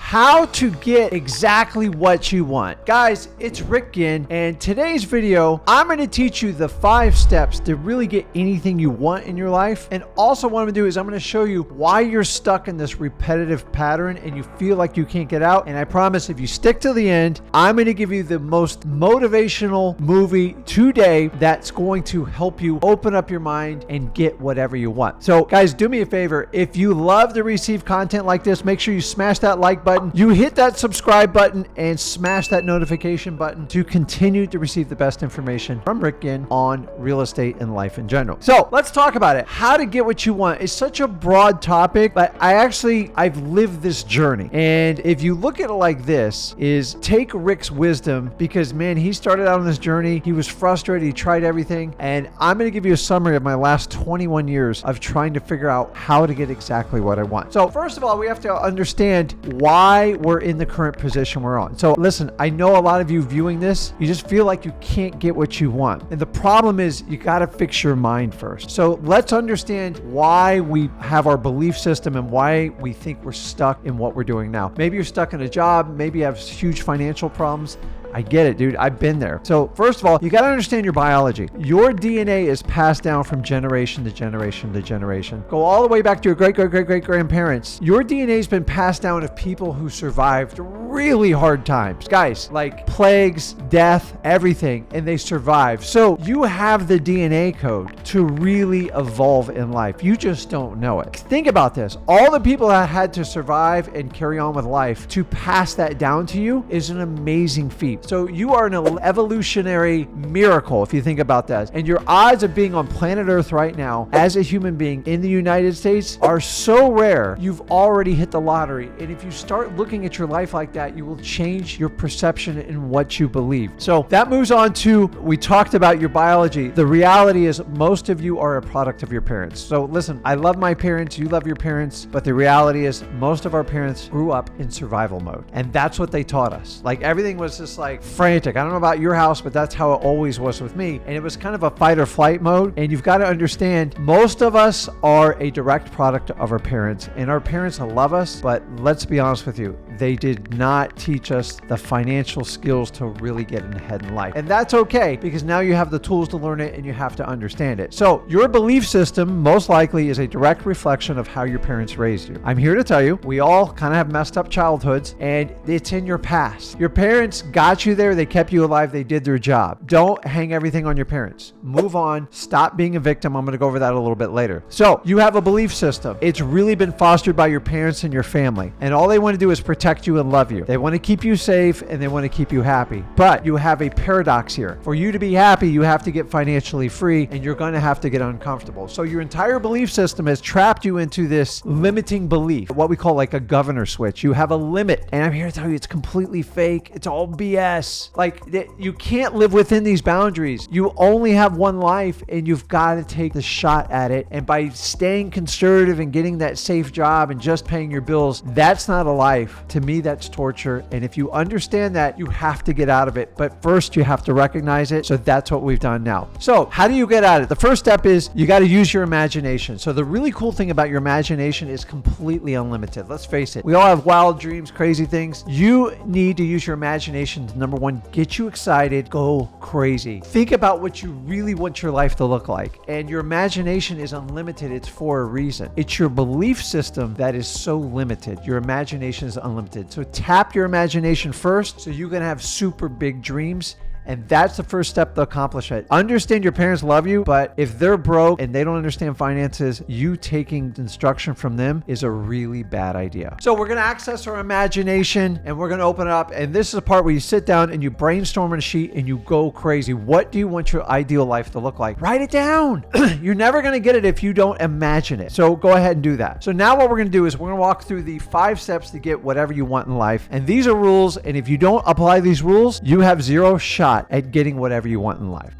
how to get exactly what you want. Guys, it's Rick Ginn, and today's video, I'm going to teach you the 5 steps to really get anything you want in your life. And also what I'm going to do is I'm going to show you why you're stuck in this repetitive pattern and you feel like you can't get out. And I promise if you stick to the end, I'm going to give you the most motivational movie today that's going to help you open up your mind and get whatever you want. So guys, do me a favor. If you love to receive content like this, make sure you smash that like button. You hit that subscribe button and smash that notification button to continue to receive the best information from Rick Ginn on real estate and life in general. So let's talk about it. How to get what you want is such a broad topic, but I've lived this journey. And if you look at it like this, is take Rick's wisdom, because man, he started out on this journey. He was frustrated. He tried everything. And I'm going to give you a summary of my last 21 years of trying to figure out how to get exactly what I want. So first of all, we have to understand why we're in the current position we're on. So listen, I know a lot of you viewing this, you just feel like you can't get what you want. And the problem is you got to fix your mind first. So let's understand why we have our belief system and why we think we're stuck in what we're doing now. Maybe you're stuck in a job. Maybe you have huge financial problems. I get it, dude. I've been there. So first of all, you got to understand your biology. Your DNA is passed down from generation to generation to generation. Go all the way back to your great-great-great-great-grandparents. Your DNA has been passed down of people who survived really hard times. Guys, like plagues, death, everything, and they survived. So you have the DNA code to really evolve in life. You just don't know it. Think about this. All the people that had to survive and carry on with life to pass that down to you is an amazing feat. So you are an evolutionary miracle if you think about that. And your odds of being on planet Earth right now as a human being in the United States are so rare, you've already hit the lottery. And if you start looking at your life like that, you will change your perception in what you believe. So that moves on to, we talked about your biology. The reality is most of you are a product of your parents. So listen, I love my parents, you love your parents, but the reality is most of our parents grew up in survival mode. And that's what they taught us. Like everything was just like frantic. I don't know about your house, but that's how it always was with me. And it was kind of a fight or flight mode. And you've got to understand, most of us are a direct product of our parents, and our parents love us, but let's be honest with you, they did not teach us the financial skills to really get ahead in life. And that's okay, because now you have the tools to learn it and you have to understand it. So your belief system most likely is a direct reflection of how your parents raised you. I'm here to tell you, we all kind of have messed up childhoods, and it's in your past. Your parents got you there. They kept you alive. They did their job. Don't hang everything on your parents. Move on. Stop being a victim. I'm going to go over that a little bit later. So you have a belief system. It's really been fostered by your parents and your family. And all they want to do is protect you and love you. They want to keep you safe and they want to keep you happy. But you have a paradox here. For you to be happy, you have to get financially free, and you're going to have to get uncomfortable. So your entire belief system has trapped you into this limiting belief, what we call like a governor switch. You have a limit. And I'm here to tell you it's completely fake. It's all BS. Like you can't live within these boundaries. You only have one life, and you've got to take the shot at it. And by staying conservative and getting that safe job and just paying your bills, that's not a life. To me, that's torture. And if you understand that, you have to get out of it. But first, you have to recognize it. So that's what we've done now. So how do you get out of it? The first step is you got to use your imagination. So the really cool thing about your imagination is completely unlimited. Let's face it. We all have wild dreams, crazy things. You need to use your imagination to, number one, get you excited, go crazy. Think about what you really want your life to look like. And your imagination is unlimited. It's for a reason. It's your belief system that is so limited. Your imagination is unlimited. So tap your imagination first so you can have super big dreams. And that's the first step to accomplish it. Understand your parents love you, but if they're broke and they don't understand finances, you taking instruction from them is a really bad idea. So we're going to access our imagination and we're going to open it up. And this is the part where you sit down and you brainstorm on a sheet and you go crazy. What do you want your ideal life to look like? Write it down. You're never going to get it if you don't imagine it. So go ahead and do that. So now what we're going to do is we're going to walk through the 5 steps to get whatever you want in life. And these are rules. And if you don't apply these rules, you have zero shot at getting whatever you want in life.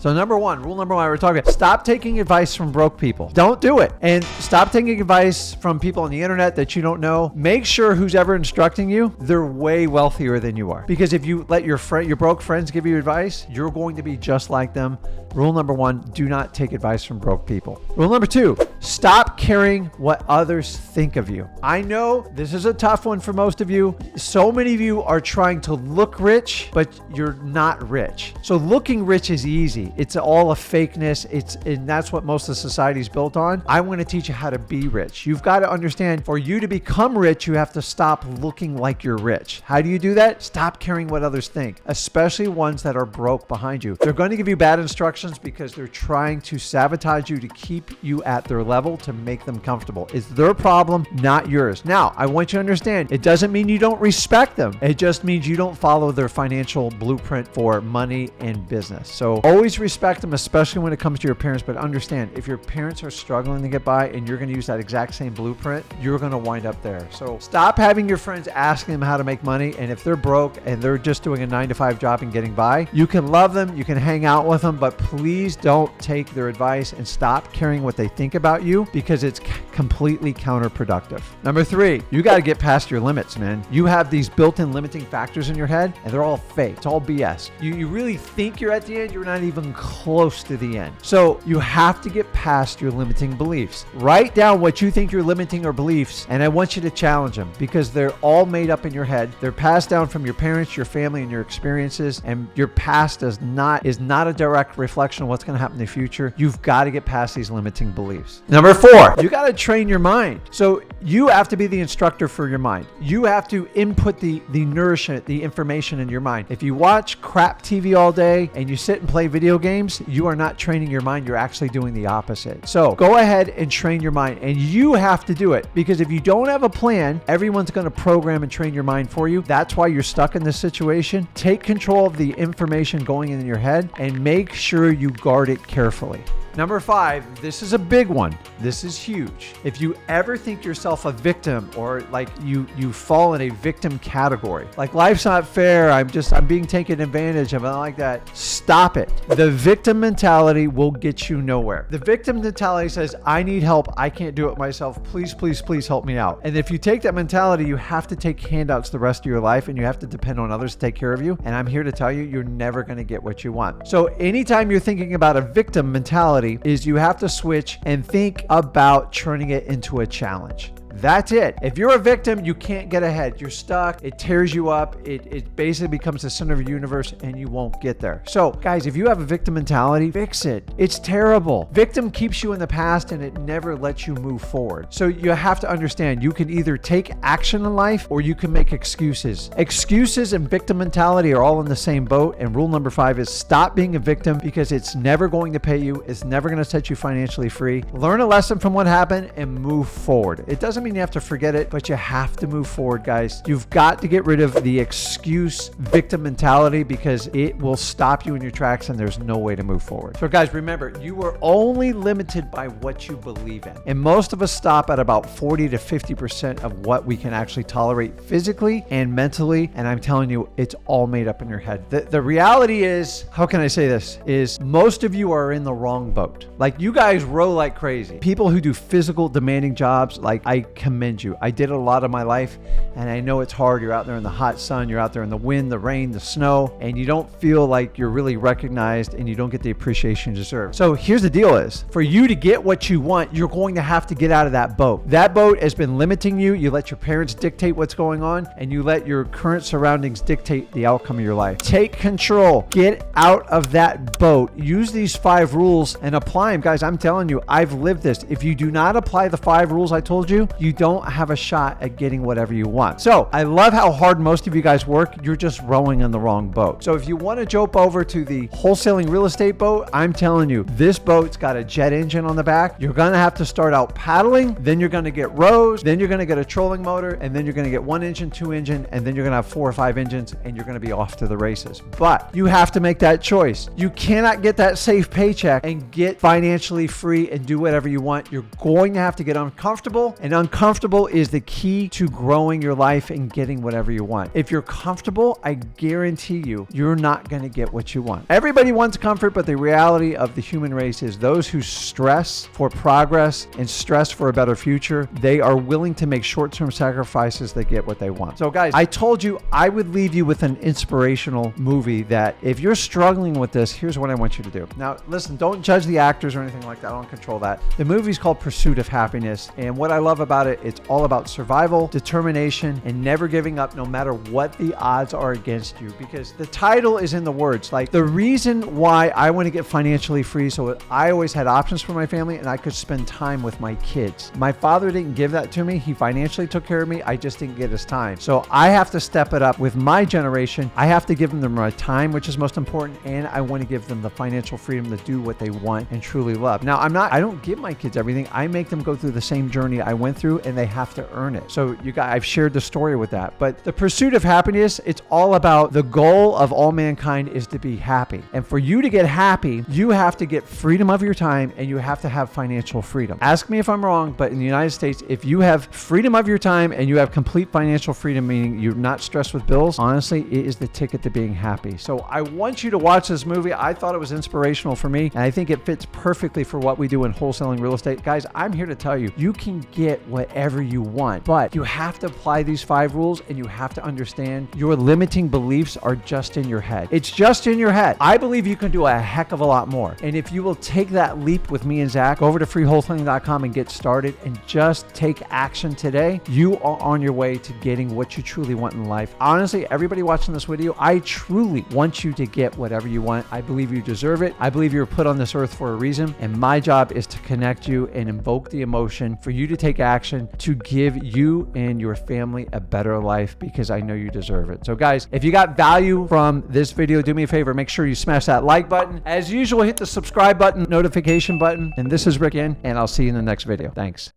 So number one, rule number one, we're talking about stop taking advice from broke people. Don't do it. And stop taking advice from people on the internet that you don't know. Make sure who's ever instructing you, they're way wealthier than you are. Because if you let your broke friends give you advice, you're going to be just like them. Rule number one, do not take advice from broke people. Rule number two, stop caring what others think of you. I know this is a tough one for most of you. So many of you are trying to look rich, but you're not rich. So looking rich is easy. It's all a fakeness. And that's what most of society is built on. I want to teach you how to be rich. You've got to understand, for you to become rich, you have to stop looking like you're rich. How do you do that? Stop caring what others think, especially ones that are broke behind you. They're going to give you bad instructions because they're trying to sabotage you to keep you at their level to make them comfortable. It's their problem, not yours. Now, I want you to understand, it doesn't mean you don't respect them. It just means you don't follow their financial blueprint for money and business. So always respect them, especially when it comes to your parents. But understand, if your parents are struggling to get by and you're going to use that exact same blueprint, you're going to wind up there. So stop having your friends asking them how to make money. And if they're broke and they're just doing a 9-to-5 job and getting by, you can love them, you can hang out with them, but please don't take their advice and stop caring what they think about you, because it's completely counterproductive. Number three, you got to get past your limits, man. You have these built-in limiting factors in your head and they're all fake. It's all BS. You really think you're at the end. You're not even close to the end. So you have to get past your limiting beliefs. Write down what you think you're limiting or beliefs, and I want you to challenge them, because they're all made up in your head. They're passed down from your parents, your family, and your experiences, and your past is not a direct reflection of what's going to happen in the future. You've got to get past these limiting beliefs. Number four, you got to train your mind. So you have to be the instructor for your mind. You have to input the nourishment, the information in your mind. If you watch crap TV all day and you sit and play video games, you are not training your mind. You're actually doing the opposite. So go ahead and train your mind, and you have to do it, because if you don't have a plan, everyone's going to program and train your mind for you. That's why you're stuck in this situation. Take control of the information going in your head and make sure you guard it carefully. Number five, this is a big one. This is huge. If you ever think yourself a victim, or like you fall in a victim category, like life's not fair, I'm being taken advantage of, I don't like that, stop it. The victim mentality will get you nowhere. The victim mentality says, I need help, I can't do it myself, please, please, please help me out. And if you take that mentality, you have to take handouts the rest of your life, and you have to depend on others to take care of you. And I'm here to tell you, you're never going to get what you want. So anytime you're thinking about a victim mentality, is you have to switch and think about turning it into a challenge. That's it. If you're a victim, you can't get ahead. You're stuck. It tears you up. It basically becomes the center of your universe, and you won't get there. So guys, if you have a victim mentality, fix it. It's terrible. Victim keeps you in the past, and it never lets you move forward. So you have to understand, you can either take action in life or you can make excuses. Excuses and victim mentality are all in the same boat. And rule number five is stop being a victim, because it's never going to pay you. It's never going to set you financially free. Learn a lesson from what happened and move forward. It doesn't mean you have to forget it, but you have to move forward, guys. You've got to get rid of the excuse victim mentality, because it will stop you in your tracks and there's no way to move forward. So guys, remember, you are only limited by what you believe in. And most of us stop at about 40 to 50% of what we can actually tolerate physically and mentally. And I'm telling you, it's all made up in your head. The reality is, how can I say this, is most of you are in the wrong boat. Like, you guys row like crazy. People who do physical demanding jobs, like, I commend you. I did it a lot of my life, and I know it's hard. You're out there in the hot sun, you're out there in the wind, the rain, the snow, and you don't feel like you're really recognized, and you don't get the appreciation you deserve. So here's the deal is, for you to get what you want, you're going to have to get out of that boat. That boat has been limiting you. You let your parents dictate what's going on, and you let your current surroundings dictate the outcome of your life. Take control. Get out of that boat. Use these 5 rules and apply them. Guys, I'm telling you, I've lived this. If you do not apply the 5 rules I told you, you don't have a shot at getting whatever you want. So I love how hard most of you guys work. You're just rowing on the wrong boat. So if you want to jump over to the wholesaling real estate boat, I'm telling you, this boat's got a jet engine on the back. You're going to have to start out paddling, then you're going to get rows, then you're going to get a trolling motor, and then you're going to get 1 engine, 2 engine, and then you're going to have 4 or 5 engines, and you're going to be off to the races. But you have to make that choice. You cannot get that safe paycheck and get financially free and do whatever you want. You're going to have to get uncomfortable, and uncomfortable uncomfortable is the key to growing your life and getting whatever you want. If you're comfortable, I guarantee you, you're not going to get what you want. Everybody wants comfort, but the reality of the human race is those who stress for progress and stress for a better future, they are willing to make short-term sacrifices to get what they want. So guys, I told you I would leave you with an inspirational movie that if you're struggling with this, here's what I want you to do. Now, listen, don't judge the actors or anything like that. I don't control that. The movie's called Pursuit of Happiness. And what I love about it, it's all about survival, determination, and never giving up no matter what the odds are against you. Because the title is in the words. Like, the reason why I want to get financially free, so I always had options for my family and I could spend time with my kids. My father didn't give that to me. He financially took care of me. I just didn't get his time. So I have to step it up with my generation. I have to give them my time, which is most important. And I want to give them the financial freedom to do what they want and truly love. Now, I don't give my kids everything. I make them go through the same journey I went through and they have to earn it. So I've shared the story with that. But the pursuit of happiness, it's all about the goal of all mankind is to be happy. And for you to get happy, you have to get freedom of your time and you have to have financial freedom. Ask me if I'm wrong, but in the United States, if you have freedom of your time and you have complete financial freedom, meaning you're not stressed with bills, honestly, it is the ticket to being happy. So I want you to watch this movie. I thought it was inspirational for me, and I think it fits perfectly for what we do in wholesaling real estate. Guys, I'm here to tell you, you can get whatever you want, but you have to apply these 5 rules and you have to understand your limiting beliefs are just in your head. It's just in your head. I believe you can do a heck of a lot more. And if you will take that leap with me and Zach, go over to freewholesaling.com and get started and just take action today, you are on your way to getting what you truly want in life. Honestly, everybody watching this video, I truly want you to get whatever you want. I believe you deserve it. I believe you're put on this earth for a reason. And my job is to connect you and invoke the emotion for you to take action to give you and your family a better life, because I know you deserve it. So guys, if you got value from this video, do me a favor, make sure you smash that like button. As usual, hit the subscribe button, notification button. And this is Rick Ginn, and I'll see you in the next video. Thanks.